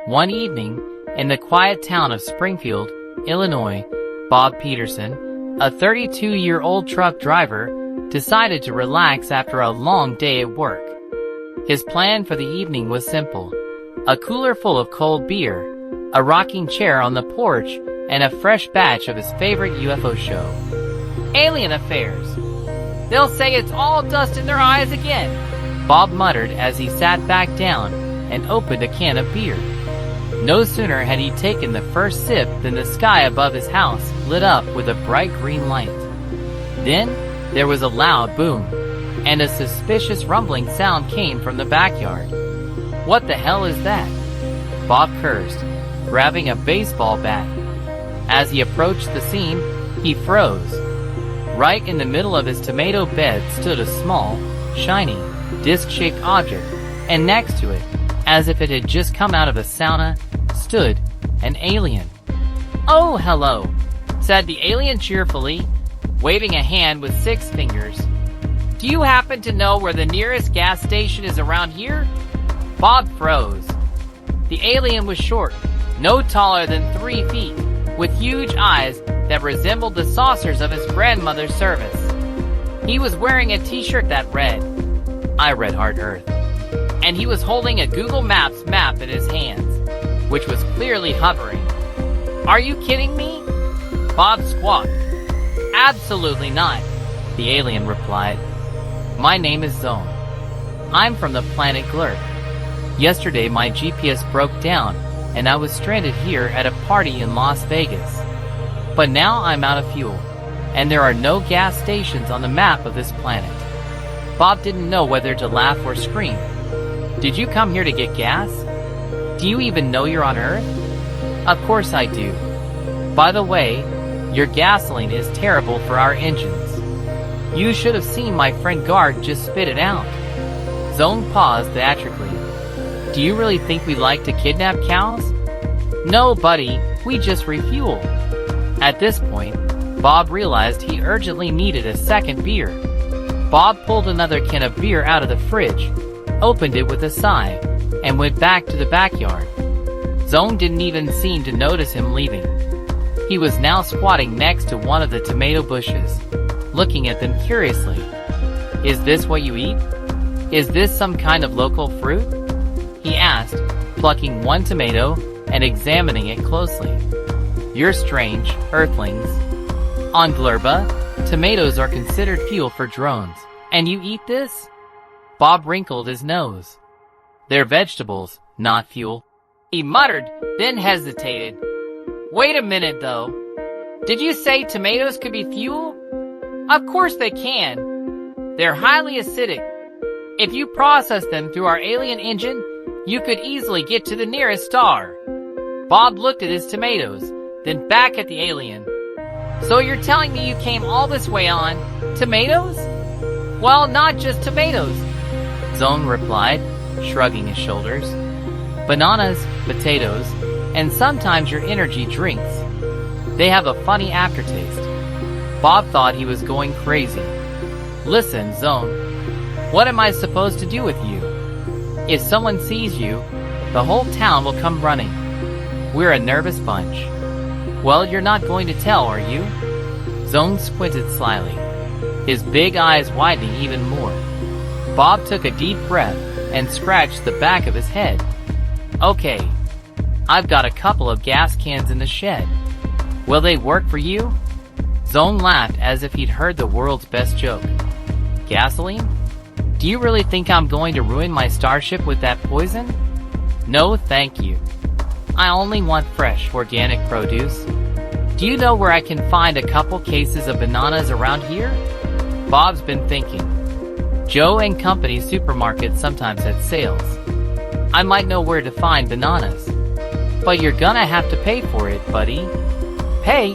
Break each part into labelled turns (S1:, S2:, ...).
S1: One evening, in the quiet town of Springfield, Illinois, Bob Peterson, a 32-year-old truck driver, decided to relax after a long day at work. His plan for the evening was simple: a cooler full of cold beer, a rocking chair on the porch, and a fresh batch of his favorite UFO show. Alien affairs. They'll say it's all dust in their eyes again, Bob muttered as he sat back down and opened a can of beer. No sooner had he taken the first sip than the sky above his house lit up with a bright green light. Then there was a loud boom, and a suspicious rumbling sound came from the backyard. What the hell is that? Bob cursed, grabbing a baseball bat. As he approached the scene, he froze. Right in the middle of his tomato bed stood a small, shiny, disc-shaped object, and next to it, as if it had just come out of a sauna, stood an alien. "Oh, hello," said the alien cheerfully, waving a hand with 6 fingers. "Do you happen to know where the nearest gas station is around here?" Bob froze. The alien was short, no taller than 3 feet, with huge eyes that resembled the saucers of his grandmother's service. He was wearing a t-shirt that read, "I Red Heart Earth," and he was holding a Google Maps map in his hands, which was clearly hovering. "Are you kidding me?" Bob squawked. "Absolutely not," the alien replied. "My name is Zong. I'm from the planet Glurp. Yesterday my GPS broke down and I was stranded here at a party in Las Vegas. But now I'm out of fuel, and there are no gas stations on the map of this planet." Bob didn't know whether to laugh or scream. "Did you come here to get gas? Do you even know you're on Earth?" "Of course I do. By the way, your gasoline is terrible for our engines. You should have seen my friend Guard just spit it out." Zong paused theatrically. "Do you really think we like to kidnap cows?" "No, buddy, we just refuel." At this point, Bob realized he urgently needed a second beer. Bob pulled another can of beer out of the fridge, opened it with a sigh, and went back to the backyard. Zong didn't even seem to notice him leaving. He was now squatting next to one of the tomato bushes, looking at them curiously. "Is this what you eat? Is this some kind of local fruit?" he asked, plucking one tomato and examining it closely. "You're strange, Earthlings. On Glurba, tomatoes are considered fuel for drones, and you eat this?" Bob wrinkled his nose. "They're vegetables, not fuel," he muttered, then hesitated. "Wait a minute, though. Did you say tomatoes could be fuel?" "Of course they can. They're highly acidic. If you process them through our alien engine, you could easily get to the nearest star." Bob looked at his tomatoes, then back at the alien. "So you're telling me you came all this way on tomatoes?" "Well, not just tomatoes," Zong replied, shrugging his shoulders. "Bananas, potatoes, and sometimes your energy drinks. They have a funny aftertaste." Bob thought he was going crazy. "Listen, Zong, what am I supposed to do with you? If someone sees you, the whole town will come running. We're a nervous bunch." "Well, you're not going to tell, are you?" Zong squinted slyly, his big eyes widening even more. Bob took a deep breath and scratched the back of his head. "Okay, I've got a couple of gas cans in the shed. Will they work for you?" Zong laughed as if he'd heard the world's best joke. "Gasoline? Do you really think I'm going to ruin my Starship with that poison?" "No, thank you. I only want fresh, organic produce. Do you know where I can find a couple cases of bananas around here?" Bob's been thinking. Joe and Company supermarkets sometimes had sales. "I might know where to find bananas. But you're gonna have to pay for it, buddy." "Pay?"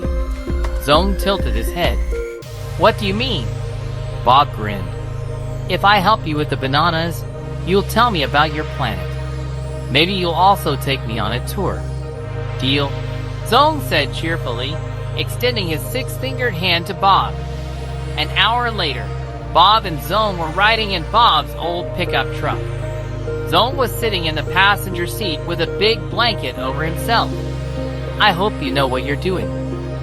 S1: Zong tilted his head. "What do you mean?" Bob grinned. "If I help you with the bananas, you'll tell me about your planet. Maybe you'll also take me on a tour. Deal?" Zong said cheerfully, extending his 6-fingered hand to Bob. An hour later, Bob and Zong were riding in Bob's old pickup truck. Zong was sitting in the passenger seat with a big blanket over himself. "I hope you know what you're doing,"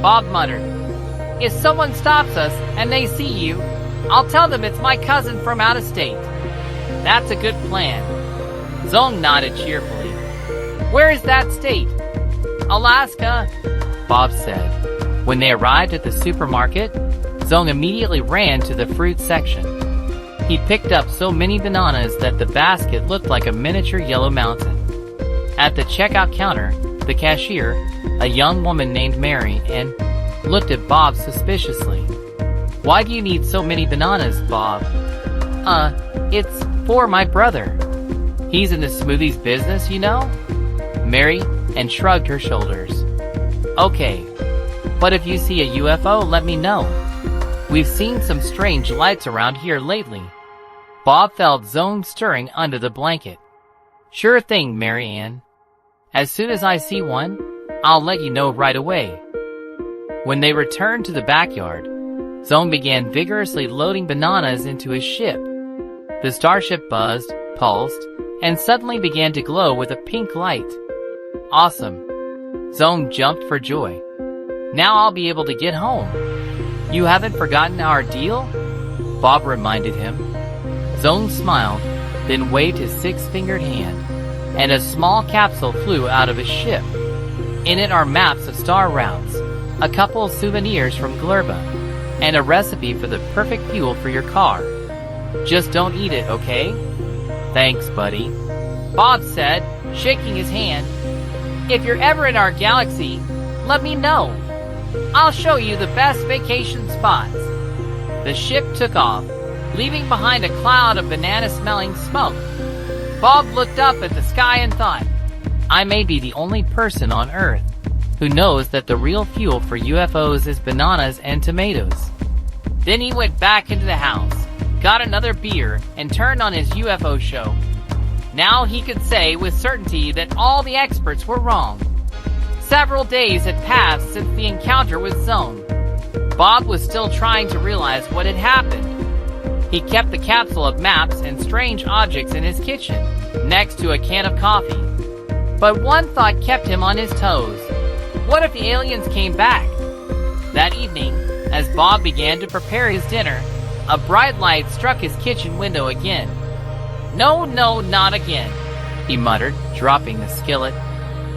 S1: Bob muttered. "If someone stops us and they see you, I'll tell them it's my cousin from out of state." "That's a good plan." Zong nodded cheerfully. "Where is that state?" "Alaska," Bob said. When they arrived at the supermarket, Zong immediately ran to the fruit section. He picked up so many bananas that the basket looked like a miniature yellow mountain. At the checkout counter, the cashier, a young woman named Mary, and looked at Bob suspiciously. "Why do you need so many bananas, Bob?" It's for my brother. He's in the smoothies business, you know?" Mary and shrugged her shoulders. "Okay, but if you see a UFO, let me know. We've seen some strange lights around here lately." Bob felt Zong stirring under the blanket. "Sure thing, Mary Ann. As soon as I see one, I'll let you know right away." When they returned to the backyard, Zong began vigorously loading bananas into his ship. The Starship buzzed, pulsed, and suddenly began to glow with a pink light. "Awesome." Zong jumped for joy. "Now I'll be able to get home." "You haven't forgotten our deal?" Bob reminded him. Zong smiled, then waved his six-fingered hand, and a small capsule flew out of his ship. In it are maps of star routes, a couple of souvenirs from Glurba, and a recipe for the perfect fuel for your car. "Just don't eat it, okay?" "Thanks, buddy," Bob said, shaking his hand. "If you're ever in our galaxy, let me know. I'll show you the best vacation spots." The ship took off, leaving behind a cloud of banana-smelling smoke. Bob looked up at the sky and thought, "I may be the only person on Earth who knows that the real fuel for UFOs is bananas and tomatoes." Then he went back into the house, got another beer, and turned on his UFO show. Now he could say with certainty that all the experts were wrong. Several days had passed since the encounter with Zong. Bob was still trying to realize what had happened. He kept the capsule of maps and strange objects in his kitchen, next to a can of coffee. But one thought kept him on his toes. What if the aliens came back? That evening, as Bob began to prepare his dinner, a bright light struck his kitchen window again. "No, no, not again," he muttered, dropping the skillet.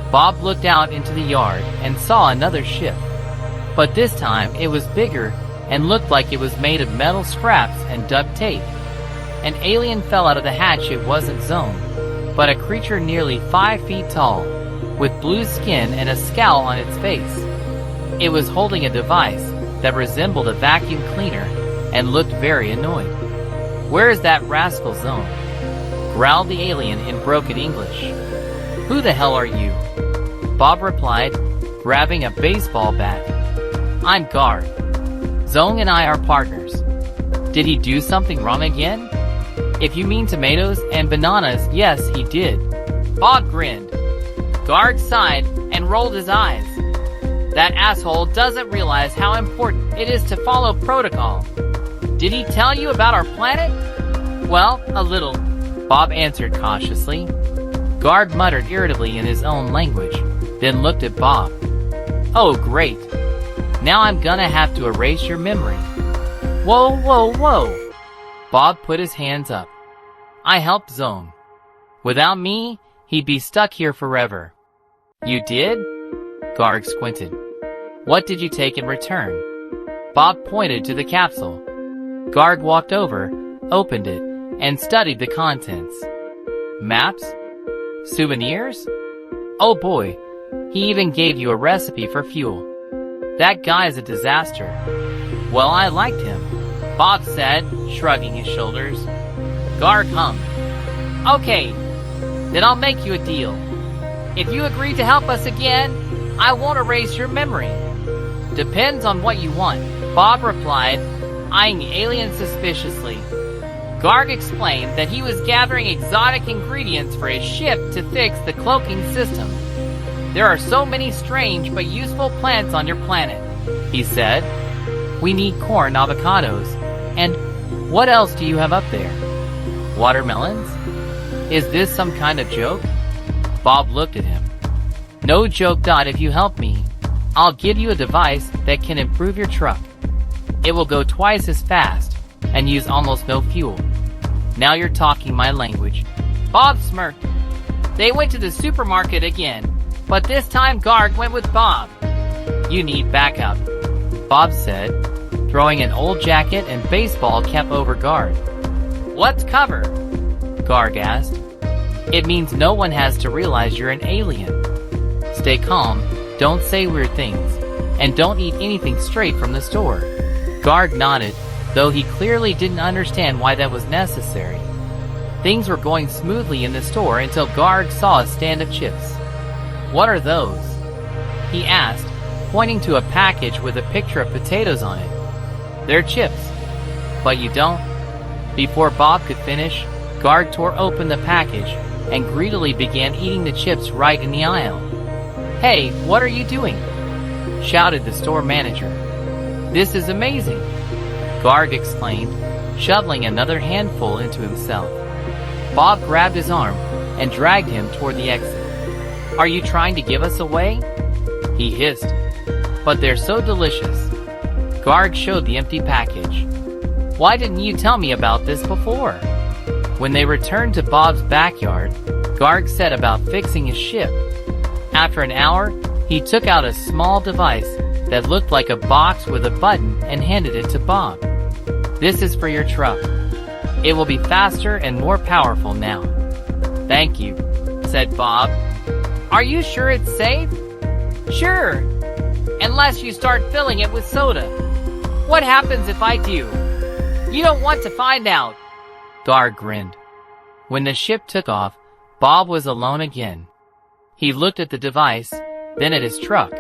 S1: Bob looked out into the yard and saw another ship. But this time it was bigger and looked like it was made of metal scraps and duct tape. An alien fell out of the hatch. It wasn't Zong, but a creature nearly 5 feet tall, with blue skin and a scowl on its face. It was holding a device that resembled a vacuum cleaner and looked very annoyed. "Where is that rascal Zong?" growled the alien in broken English. "Who the hell are you?" Bob replied, grabbing a baseball bat. "I'm Guard. Zong and I are partners." "Did he do something wrong again?" "If you mean tomatoes and bananas, yes, he did." Bob grinned. Guard sighed and rolled his eyes. "That asshole doesn't realize how important it is to follow protocol." "Did he tell you about our planet?" "Well, a little," Bob answered cautiously. Guard muttered irritably in his own language, then looked at Bob. "Oh, great. Now I'm gonna have to erase your memory." "Whoa, whoa, whoa." Bob put his hands up. "I helped Zong. Without me, he'd be stuck here forever." "You did?" Garg squinted. "What did you take in return?" Bob pointed to the capsule. Garg walked over, opened it, and studied the contents. "Maps? Souvenirs? Oh boy, he even gave you a recipe for fuel. That guy's a disaster." "Well, I liked him," Bob said, shrugging his shoulders. Garg hummed. "Okay, then I'll make you a deal. If you agree to help us again, I won't erase your memory." "Depends on what you want," Bob replied, eyeing the alien suspiciously. Garg explained that he was gathering exotic ingredients for his ship to fix the cloaking system. "There are so many strange but useful plants on your planet," he said. "We need corn, avocados, and what else do you have up there? Watermelons?" Is this some kind of joke? Bob looked at him. No joke. If you help me, I'll give you a device that can improve your truck. It will go twice as fast and use almost no fuel. Now you're talking my language. Bob smirked. They went to the supermarket again, but this time Garg went with Bob. You need backup, Bob said, throwing an old jacket and baseball cap over Garg. What's cover? Garg asked. It means no one has to realize you're an alien. Stay calm, don't say weird things, and don't eat anything straight from the store. Garg nodded, though he clearly didn't understand why that was necessary. Things were going smoothly in the store until Garg saw a stand of chips. What are those? He asked, pointing to a package with a picture of potatoes on it. They're chips. But you don't? Before Bob could finish, Garg tore open the package and greedily began eating the chips right in the aisle. Hey, what are you doing? Shouted the store manager. This is amazing, Garg exclaimed, shoveling another handful into himself. Bob grabbed his arm and dragged him toward the exit. Are you trying to give us away? He hissed. But they're so delicious. Garg showed the empty package. Why didn't you tell me about this before? When they returned to Bob's backyard, Garg set about fixing his ship. After an hour, he took out a small device that looked like a box with a button and handed it to Bob. This is for your truck. It will be faster and more powerful now. Thank you, said Bob. Are you sure it's safe? Sure, unless you start filling it with soda. What happens if I do? You don't want to find out. Garg grinned. When the ship took off, Bob was alone again. He looked at the device, then at his truck.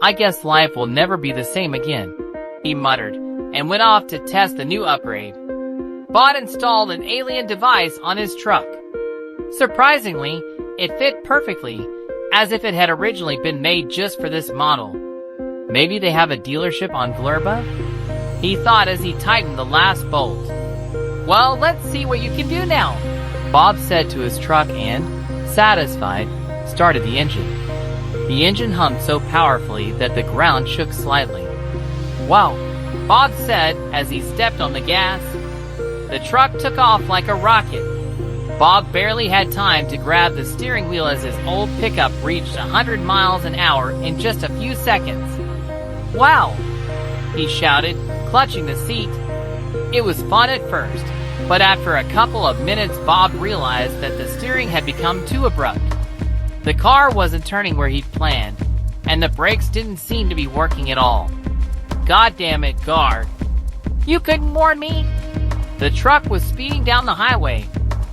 S1: I guess life will never be the same again, he muttered, and went off to test the new upgrade. Bob installed an alien device on his truck. Surprisingly, it fit perfectly, as if it had originally been made just for this model. Maybe they have a dealership on Glurba? He thought as he tightened the last bolt. Well, let's see what you can do now, Bob said to his truck and, satisfied, started the engine. The engine hummed so powerfully that the ground shook slightly. Wow, Bob said as he stepped on the gas. The truck took off like a rocket. Bob barely had time to grab the steering wheel as his old pickup reached 100 miles an hour in just a few seconds. Wow, he shouted, clutching the seat. It was fun at first, but after a couple of minutes Bob realized that the steering had become too abrupt. The car wasn't turning where he'd planned, and the brakes didn't seem to be working at all. God damn it, Garg. You couldn't warn me? The truck was speeding down the highway,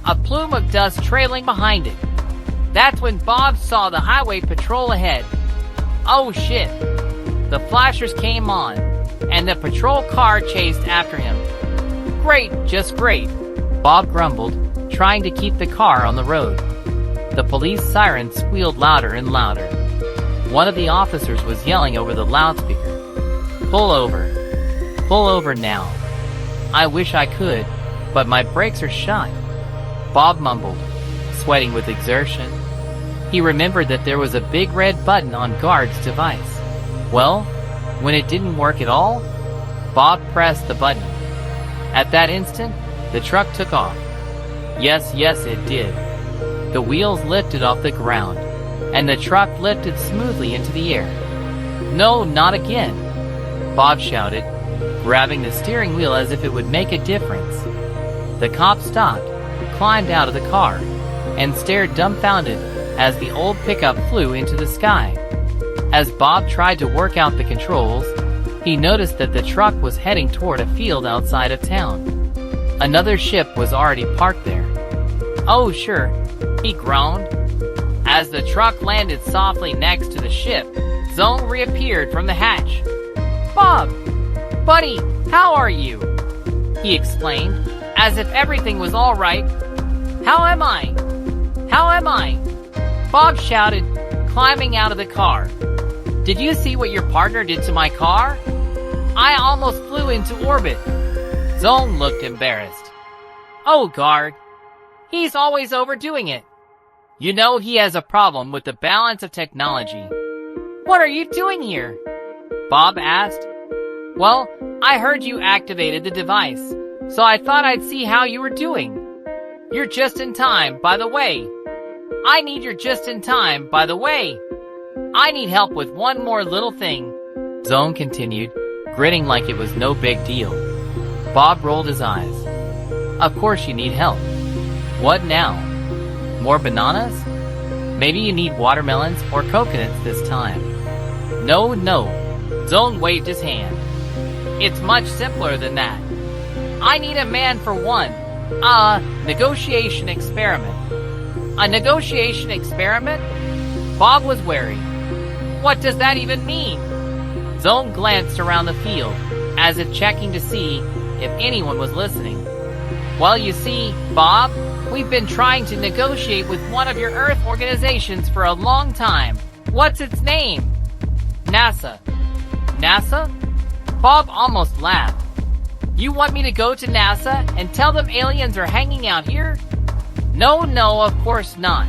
S1: a plume of dust trailing behind it. That's when Bob saw the highway patrol ahead. Oh shit. The flashers came on, and the patrol car chased after him. Great, just great, Bob grumbled, trying to keep the car on the road. The police siren squealed louder and louder. One of the officers was yelling over the loudspeaker. Pull over now. I wish I could, but my brakes are shot, Bob mumbled, sweating with exertion. He remembered that there was a big red button on Garg's device. Well, when it didn't work at all, Bob pressed the button. At that instant, the truck took off. Yes, it did. The wheels lifted off the ground, and the truck lifted smoothly into the air. No, not again, Bob shouted, grabbing the steering wheel as if it would make a difference. The cop stopped, climbed out of the car, and stared dumbfounded as the old pickup flew into the sky. As Bob tried to work out the controls, he noticed that the truck was heading toward a field outside of town. Another ship was already parked there. Oh sure, he groaned. As the truck landed softly next to the ship, Zong reappeared from the hatch. Bob! Buddy, how are you? He exclaimed, as if everything was all right. How am I? Bob shouted, climbing out of the car. Did you see what your partner did to my car? I almost flew into orbit. Zong looked embarrassed. Oh, Garg. He's always overdoing it. You know he has a problem with the balance of technology. What are you doing here? Bob asked. Well, I heard you activated the device, so I thought I'd see how you were doing. You're just in time, by the way. I need your just in time, by the way. I need help with one more little thing. Zong continued, grinning like it was no big deal. Bob rolled his eyes. Of course you need help. What now? More bananas? Maybe you need watermelons or coconuts this time. No. Zong waved his hand. It's much simpler than that. I need a man for one. Negotiation experiment. A negotiation experiment? Bob was wary. What does that even mean? Zong glanced around the field, as if checking to see if anyone was listening. Well, you see, Bob, we've been trying to negotiate with one of your Earth organizations for a long time. What's its name? NASA. NASA? Bob almost laughed. You want me to go to NASA and tell them aliens are hanging out here? No, of course not.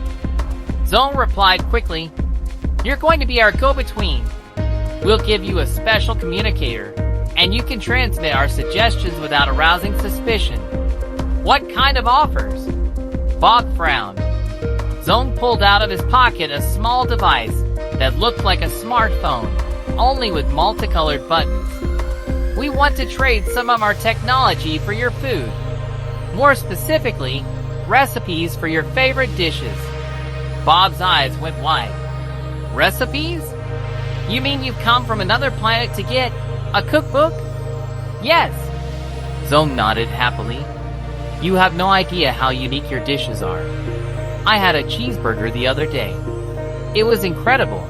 S1: Zong replied quickly. You're going to be our go-between. We'll give you a special communicator, and you can transmit our suggestions without arousing suspicion. What kind of offers? Bob frowned. Zong pulled out of his pocket a small device that looked like a smartphone, only with multicolored buttons. We want to trade some of our technology for your food. More specifically, recipes for your favorite dishes. Bob's eyes went wide. Recipes? You mean you've come from another planet to get a cookbook? Yes. Zong nodded happily. You have no idea how unique your dishes are. I had a cheeseburger the other day. It was incredible.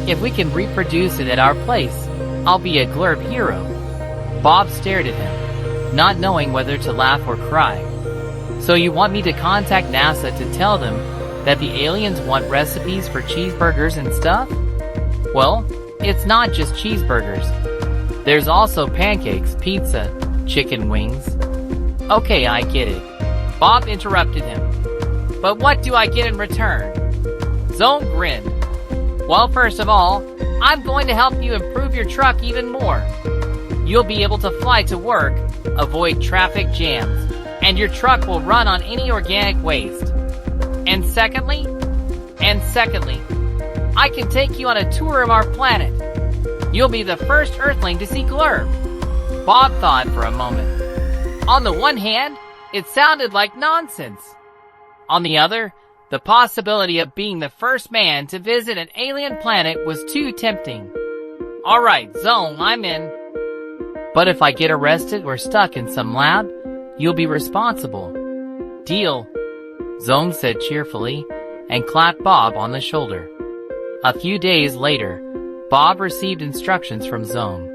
S1: If we can reproduce it at our place, I'll be a glurb hero. Bob stared at him, not knowing whether to laugh or cry. So you want me to contact NASA to tell them that the aliens want recipes for cheeseburgers and stuff? Well, it's not just cheeseburgers. There's also pancakes, pizza, chicken wings. Okay, I get it. Bob interrupted him. But what do I get in return? Zong grinned. Well, first of all, I'm going to help you improve your truck even more. You'll be able to fly to work, avoid traffic jams, and your truck will run on any organic waste. And secondly, I can take you on a tour of our planet. You'll be the first Earthling to see Glurb. Bob thought for a moment. On the one hand, it sounded like nonsense. On the other, the possibility of being the first man to visit an alien planet was too tempting. All right, Zong, I'm in. But if I get arrested or stuck in some lab, you'll be responsible. Deal, Zong said cheerfully and clapped Bob on the shoulder. A few days later, Bob received instructions from Zong.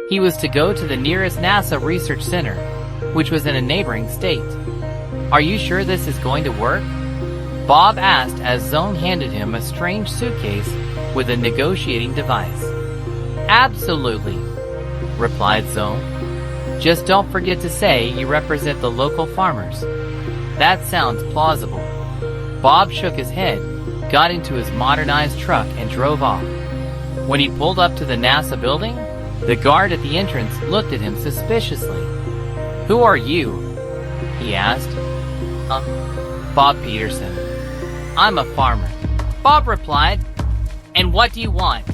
S1: He was to go to the nearest NASA research center, which was in a neighboring state. Are you sure this is going to work? Bob asked as Zong handed him a strange suitcase with a negotiating device. Absolutely, replied Zong. Just don't forget to say you represent the local farmers. That sounds plausible. Bob shook his head, got into his modernized truck, and drove off. When he pulled up to the NASA building, the guard at the entrance looked at him suspiciously. Who are you? He asked. Bob Peterson. I'm a farmer, Bob replied. And what do you want?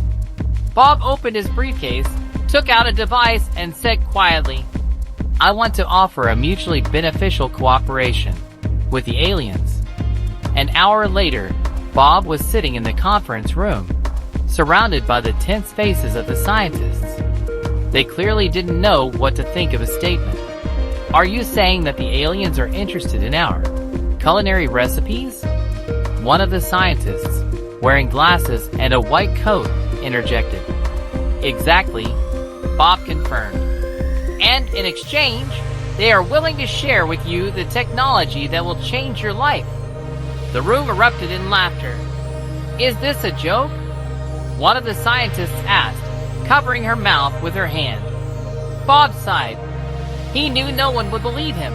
S1: Bob opened his briefcase, took out a device, and said quietly, I want to offer a mutually beneficial cooperation with the aliens. An hour later, Bob was sitting in the conference room, surrounded by the tense faces of the scientists. They clearly didn't know what to think of his statement. Are you saying that the aliens are interested in our culinary recipes? One of the scientists, wearing glasses and a white coat, interjected. Exactly, Bob confirmed. And in exchange, they are willing to share with you the technology that will change your life. The room erupted in laughter. Is this a joke? One of the scientists asked, covering her mouth with her hand. Bob sighed. He knew no one would believe him.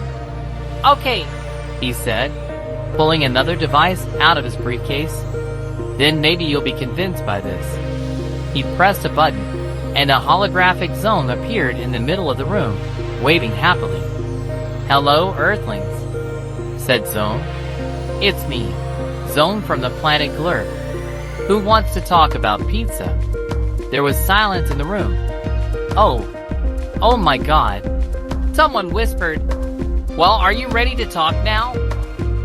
S1: Okay, he said. pulling another device out of his briefcase. Then maybe you'll be convinced by this. He pressed a button, and a holographic Zong appeared in the middle of the room, waving happily. "Hello, Earthlings," said Zong. "It's me, Zong from the planet Glurp. Who wants to talk about pizza?" There was silence in the room. Oh my God. Someone whispered. "Well, are you ready to talk now?"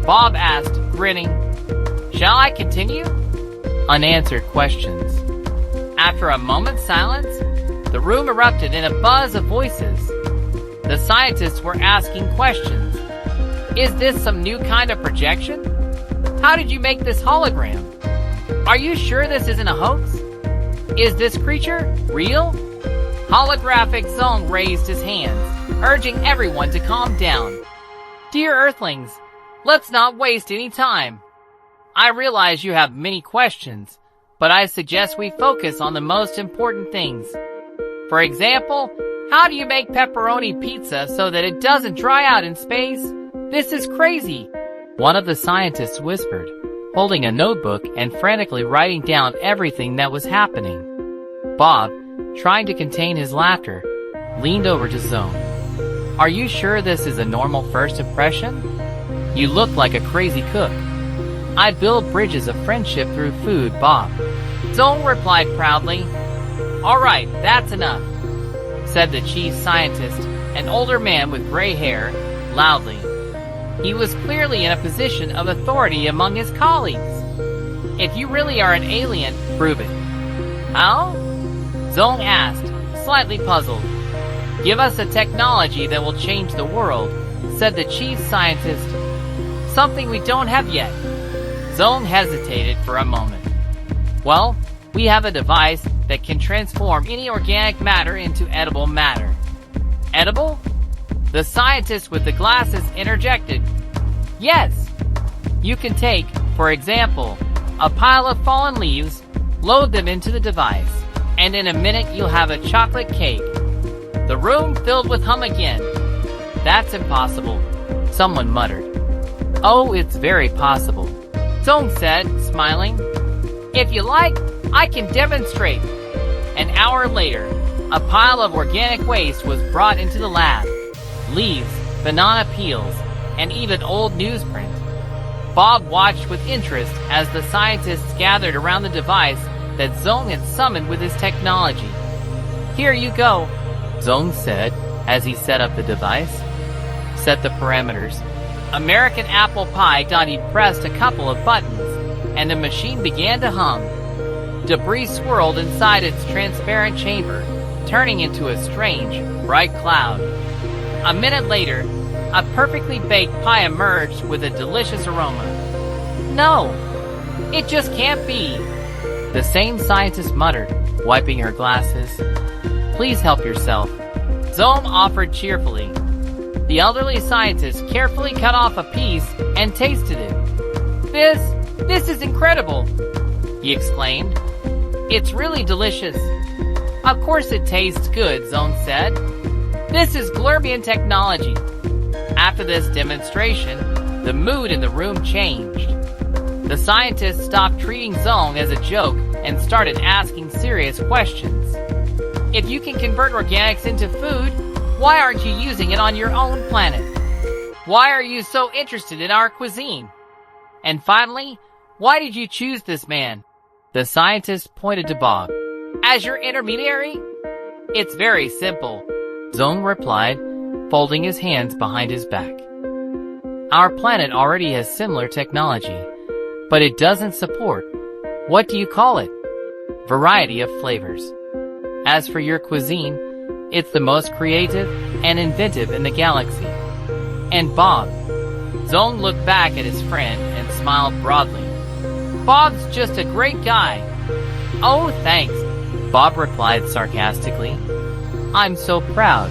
S1: Bob asked, grinning. "Shall I continue?" Unanswered questions. After a moment's silence, the room erupted in a buzz of voices. The scientists were asking questions. "Is this some new kind of projection? How did you make this hologram? Are you sure this isn't a hoax? Is this creature real?" Holographic Zong raised his hands, urging everyone to calm down. "Dear Earthlings, let's not waste any time. I realize you have many questions, but I suggest we focus on the most important things. For example, how do you make pepperoni pizza so that it doesn't dry out in space? This is crazy," one of the scientists whispered, holding a notebook and frantically writing down everything that was happening. Bob, trying to contain his laughter, leaned over to Zong. "Are you sure this is a normal first impression? You look like a crazy cook." "I build bridges of friendship through food, Bob," Zong replied proudly. "All right, that's enough," said the chief scientist, an older man with gray hair, loudly. He was clearly in a position of authority among his colleagues. "If you really are an alien, prove it." "How?" Zong asked, slightly puzzled. "Give us a technology that will change the world," said the chief scientist. "Something we don't have yet." Zong hesitated for a moment. "Well, we have a device that can transform any organic matter into edible matter." "Edible?" The scientist with the glasses interjected. "Yes. You can take, for example, a pile of fallen leaves, load them into the device, and in a minute you'll have a chocolate cake." The room filled with hum again. "That's impossible," someone muttered. "Oh, it's very possible," Zong said, smiling. "If you like, I can demonstrate." An hour later, a pile of organic waste was brought into the lab. Leaves, banana peels, and even old newsprint. Bob watched with interest as the scientists gathered around the device that Zong had summoned with his technology. "Here you go," Zong said as he set up the device. "Set the parameters." American apple pie. He pressed a couple of buttons, and the machine began to hum. Debris swirled inside its transparent chamber, turning into a strange, bright cloud. A minute later, a perfectly baked pie emerged with a delicious aroma. "No, it just can't be," the same scientist muttered, wiping her glasses. "Please help yourself," Zong offered cheerfully. The elderly scientist carefully cut off a piece and tasted it. This is incredible," he exclaimed. "It's really delicious." "Of course it tastes good," Zong said. "This is Glurbian technology." After this demonstration, the mood in the room changed. The scientists stopped treating Zong as a joke and started asking serious questions. "If you can convert organics into food, why aren't you using it on your own planet? Why are you so interested in our cuisine? And finally, why did you choose this man?" The scientist pointed to Bob. "As your intermediary?" "It's very simple," Zong replied, folding his hands behind his back. "Our planet already has similar technology, but it doesn't support, what do you call it? Variety of flavors. As for your cuisine, it's the most creative and inventive in the galaxy. And Bob," Zong looked back at his friend and smiled broadly. "Bob's just a great guy." "Oh, thanks," Bob replied sarcastically. "I'm so proud,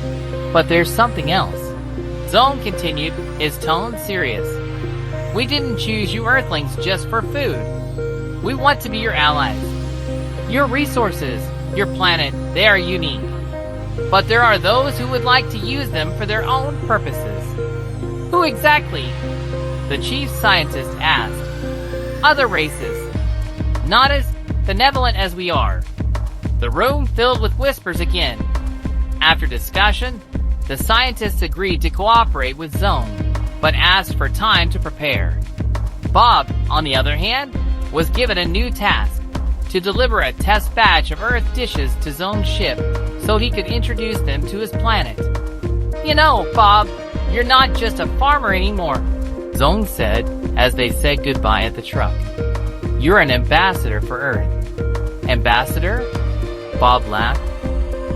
S1: but there's something else." Zong continued, his tone serious. "We didn't choose you Earthlings just for food. We want to be your allies. Your resources, your planet, they are unique. But there are those who would like to use them for their own purposes." "Who exactly?" the chief scientist asked. Other races, not as benevolent as we are. The room filled with whispers again. After discussion, the scientists agreed to cooperate with Zong, but asked for time to prepare. Bob, on the other hand, was given a new task: to deliver a test batch of Earth dishes to Zong's ship so he could introduce them to his planet. You know, Bob, you're not just a farmer anymore, Zong said as they said goodbye at the truck. You're an ambassador for Earth. Ambassador? Bob laughed.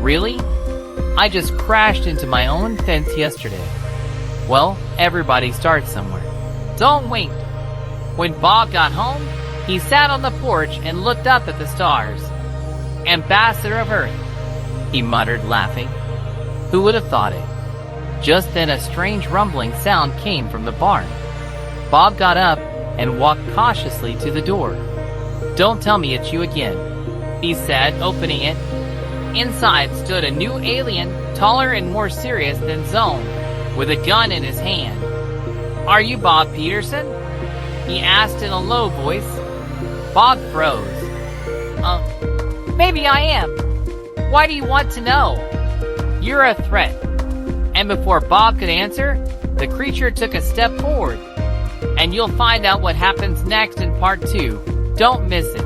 S1: Really? I just crashed into my own fence yesterday. Well, everybody starts somewhere. Zong winked. When Bob got home, he sat on the porch and looked up at the stars. Ambassador of Earth, he muttered, laughing. Who would have thought it? Just then a strange rumbling sound came from the barn. Bob got up and walked cautiously to the door. Don't tell me it's you again, he said, opening it. Inside stood a new alien, taller and more serious than Zong, with a gun in his hand. Are you Bob Peterson? He asked in a low voice. Bob froze. Maybe I am. Why do you want to know? You're a threat. And before Bob could answer, the creature took a step forward. And you'll find out what happens next in part 2. Don't miss it.